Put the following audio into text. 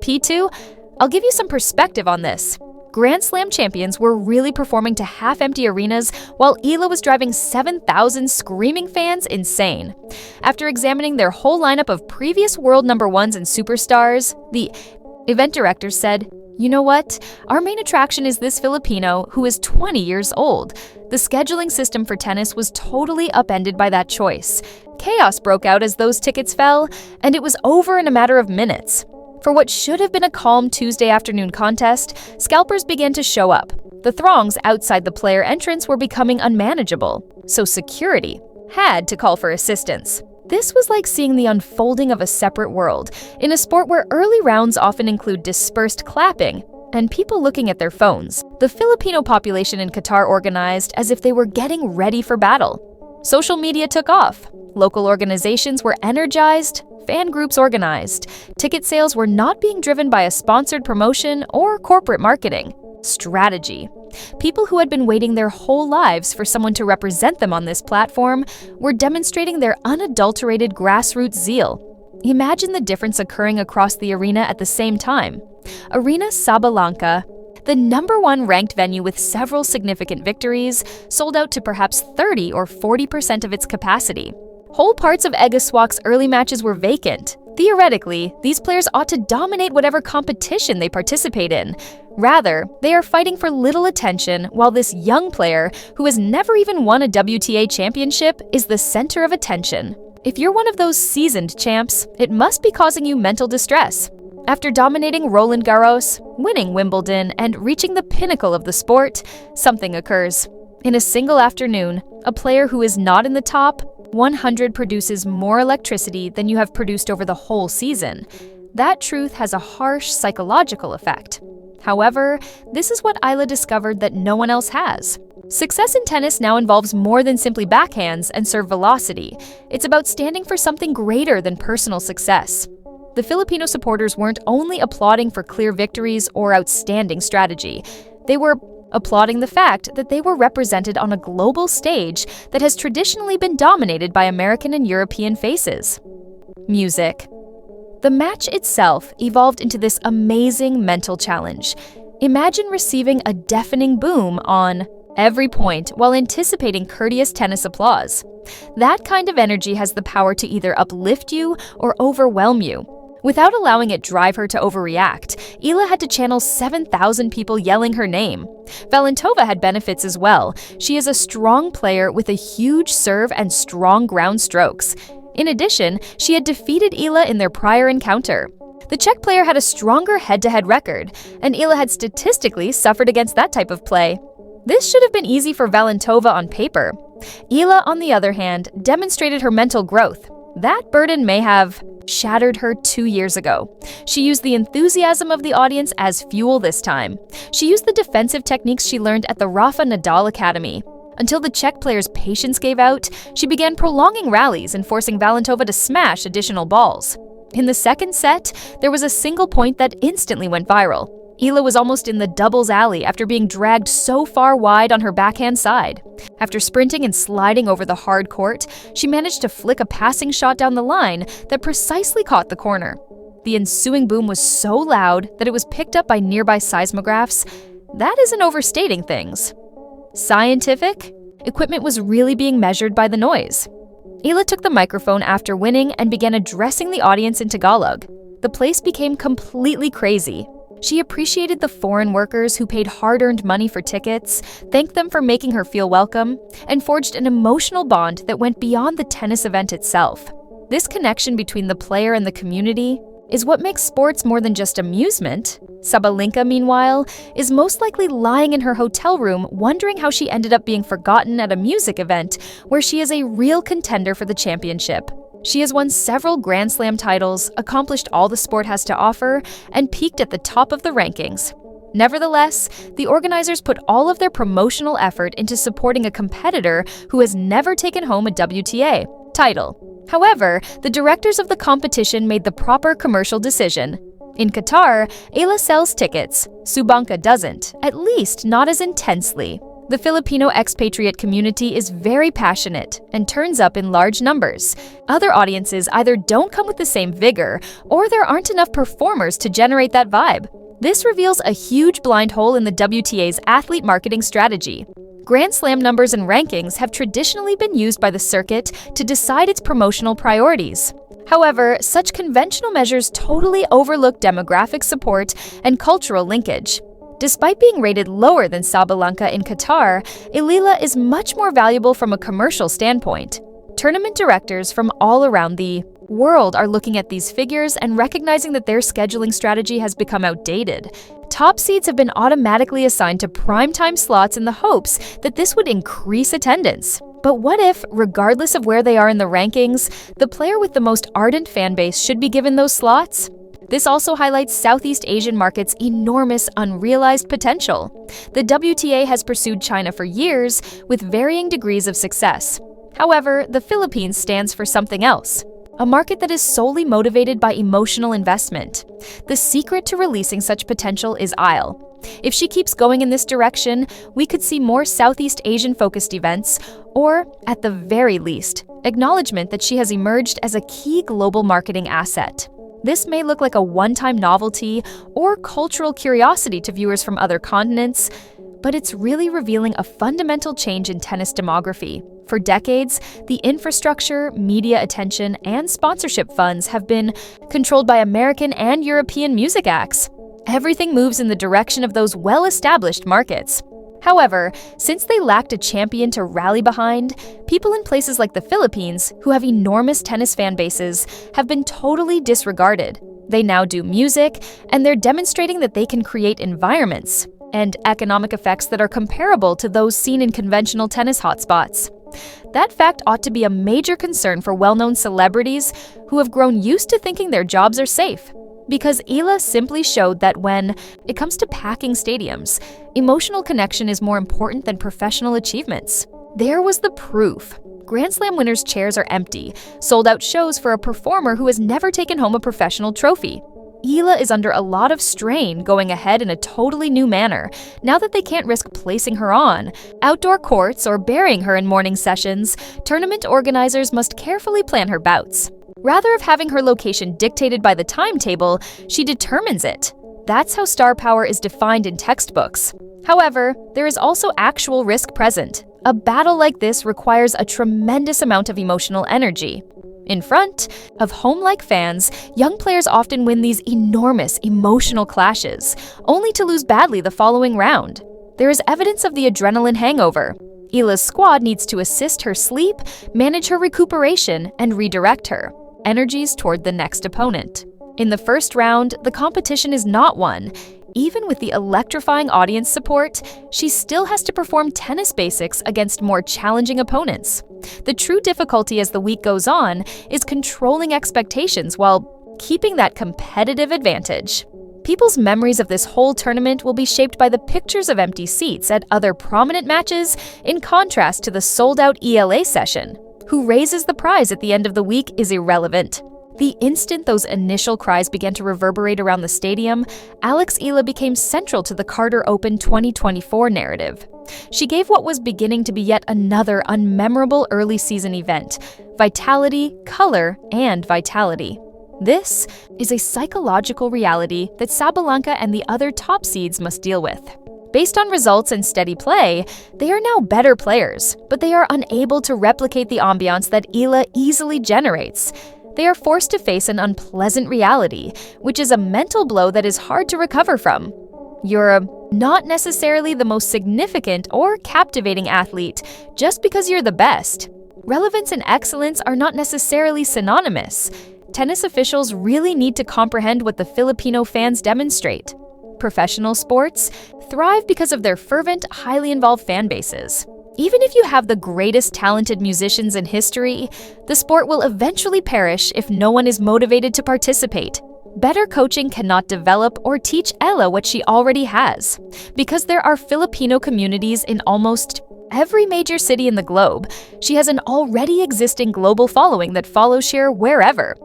P2, I'll give you some perspective on this. Grand Slam champions were really performing to half-empty arenas while Eala was driving 7,000 screaming fans insane. After examining their whole lineup of previous world number ones and superstars, the event director said, "You know what? Our main attraction is this Filipino who is 20 years old." The scheduling system for tennis was totally upended by that choice. Chaos broke out as those tickets fell, and it was over in a matter of minutes. For what should have been a calm Tuesday afternoon contest, scalpers began to show up. The throngs outside the player entrance were becoming unmanageable, so security had to call for assistance. This was like seeing the unfolding of a separate world, in a sport where early rounds often include dispersed clapping and people looking at their phones. The Filipino population in Qatar organized as if they were getting ready for battle. Social media took off. Local organizations were energized. Fan groups organized. Ticket sales were not being driven by a sponsored promotion or corporate marketing. Strategy. People who had been waiting their whole lives for someone to represent them on this platform were demonstrating their unadulterated grassroots zeal. Imagine the difference occurring across the arena at the same time. Aryna Sabalenka, the #1 ranked venue with several significant victories, sold out to perhaps 30 or 40% of its capacity. Whole parts of Egaswak's early matches were vacant. Theoretically, these players ought to dominate whatever competition they participate in. Rather, they are fighting for little attention while this young player, who has never even won a WTA championship, is the center of attention. If you're one of those seasoned champs, it must be causing you mental distress. After dominating Roland Garros, winning Wimbledon, and reaching the pinnacle of the sport, something occurs. In a single afternoon, a player who is not in the top 100 produces more electricity than you have produced over the whole season. That truth has a harsh psychological effect. However, this is what Eala discovered that no one else has. Success in tennis now involves more than simply backhands and serve velocity. It's about standing for something greater than personal success. The Filipino supporters weren't only applauding for clear victories or outstanding strategy. They were applauding the fact that they were represented on a global stage that has traditionally been dominated by American and European faces. Music. The match itself evolved into this amazing mental challenge. Imagine receiving a deafening boom on every point while anticipating courteous tennis applause. That kind of energy has the power to either uplift you or overwhelm you. Without allowing it drive her to overreact, Eala had to channel 7,000 people yelling her name. Valentova had benefits as well. She is a strong player with a huge serve and strong ground strokes. In addition, she had defeated Eala in their prior encounter. The Czech player had a stronger head-to-head record, and Eala had statistically suffered against that type of play. This should have been easy for Valentova on paper. Eala, on the other hand, demonstrated her mental growth. That burden may have shattered her 2 years ago. She used the enthusiasm of the audience as fuel this time. She used the defensive techniques she learned at the Rafa Nadal Academy. Until the Czech player's patience gave out, she began prolonging rallies and forcing Valentova to smash additional balls. In the second set, there was a single point that instantly went viral. Eala was almost in the doubles alley after being dragged so far wide on her backhand side. After sprinting and sliding over the hard court, she managed to flick a passing shot down the line that precisely caught the corner. The ensuing boom was so loud that it was picked up by nearby seismographs. That isn't overstating things. Scientific? Equipment was really being measured by the noise. Eala took the microphone after winning and began addressing the audience in Tagalog. The place became completely crazy. She appreciated the foreign workers who paid hard-earned money for tickets, thanked them for making her feel welcome, and forged an emotional bond that went beyond the tennis event itself. This connection between the player and the community is what makes sports more than just amusement. Sabalenka, meanwhile, is most likely lying in her hotel room wondering how she ended up being forgotten at a music event where she is a real contender for the championship. She has won several Grand Slam titles, accomplished all the sport has to offer, and peaked at the top of the rankings. Nevertheless, the organizers put all of their promotional effort into supporting a competitor who has never taken home a WTA title. However, the directors of the competition made the proper commercial decision. In Qatar, Eala sells tickets. Sabalenka doesn't, at least not as intensely. The Filipino expatriate community is very passionate and turns up in large numbers. Other audiences either don't come with the same vigor, or there aren't enough performers to generate that vibe. This reveals a huge blind hole in the WTA's athlete marketing strategy. Grand Slam numbers and rankings have traditionally been used by the circuit to decide its promotional priorities. However, such conventional measures totally overlook demographic support and cultural linkage. Despite being rated lower than Sabalenka in Qatar, Eala is much more valuable from a commercial standpoint. Tournament directors from all around the world are looking at these figures and recognizing that their scheduling strategy has become outdated. Top seeds have been automatically assigned to primetime slots in the hopes that this would increase attendance. But what if, regardless of where they are in the rankings, the player with the most ardent fan base should be given those slots? This also highlights Southeast Asian markets' enormous unrealized potential. The WTA has pursued China for years with varying degrees of success. However, the Philippines stands for something else, a market that is solely motivated by emotional investment. The secret to releasing such potential is Eala. If she keeps going in this direction, we could see more Southeast Asian-focused events, or, at the very least, acknowledgement that she has emerged as a key global marketing asset. This may look like a one-time novelty or cultural curiosity to viewers from other continents, but it's really revealing a fundamental change in tennis demography. For decades, the infrastructure, media attention, and sponsorship funds have been controlled by American and European music acts. Everything moves in the direction of those well-established markets. However, since they lacked a champion to rally behind, people in places like the Philippines, who have enormous tennis fan bases, have been totally disregarded. They now do music, and they're demonstrating that they can create environments and economic effects that are comparable to those seen in conventional tennis hotspots. That fact ought to be a major concern for well-known celebrities who have grown used to thinking their jobs are safe. Because Eala simply showed that when it comes to packing stadiums, emotional connection is more important than professional achievements. There was the proof. Grand Slam winners' chairs are empty, sold-out shows for a performer who has never taken home a professional trophy. Eala is under a lot of strain going ahead in a totally new manner, now that they can't risk placing her on outdoor courts or burying her in morning sessions. Tournament organizers must carefully plan her bouts. Rather of having her location dictated by the timetable, she determines it. That's how star power is defined in textbooks. However, there is also actual risk present. A battle like this requires a tremendous amount of emotional energy. In front of home-like fans, young players often win these enormous emotional clashes, only to lose badly the following round. There is evidence of the adrenaline hangover. Eala's squad needs to assist her sleep, manage her recuperation, and redirect her energies toward the next opponent. In the first round, the competition is not won. Even with the electrifying audience support, she still has to perform tennis basics against more challenging opponents. The true difficulty as the week goes on is controlling expectations while keeping that competitive advantage. People's memories of this whole tournament will be shaped by the pictures of empty seats at other prominent matches, in contrast to the sold-out ELA session. Who raises the prize at the end of the week is irrelevant. The instant those initial cries began to reverberate around the stadium, Eala became central to the Carter Open 2024 narrative. She gave what was beginning to be yet another unmemorable early season event: vitality, color, and vitality. This is a psychological reality that Sabalenka and the other top seeds must deal with. Based on results and steady play, they are now better players, but they are unable to replicate the ambiance that Eala easily generates. They are forced to face an unpleasant reality, which is a mental blow that is hard to recover from. You're not necessarily the most significant or captivating athlete just because you're the best. Relevance and excellence are not necessarily synonymous. Tennis officials really need to comprehend what the Filipino fans demonstrate. Professional sports thrive because of their fervent, highly involved fan bases. Even if you have the greatest talented musicians in history, the sport will eventually perish if no one is motivated to participate. Better coaching cannot develop or teach Eala what she already has, because there are Filipino communities in almost every major city in the globe. She has an already existing global following that follows her wherever.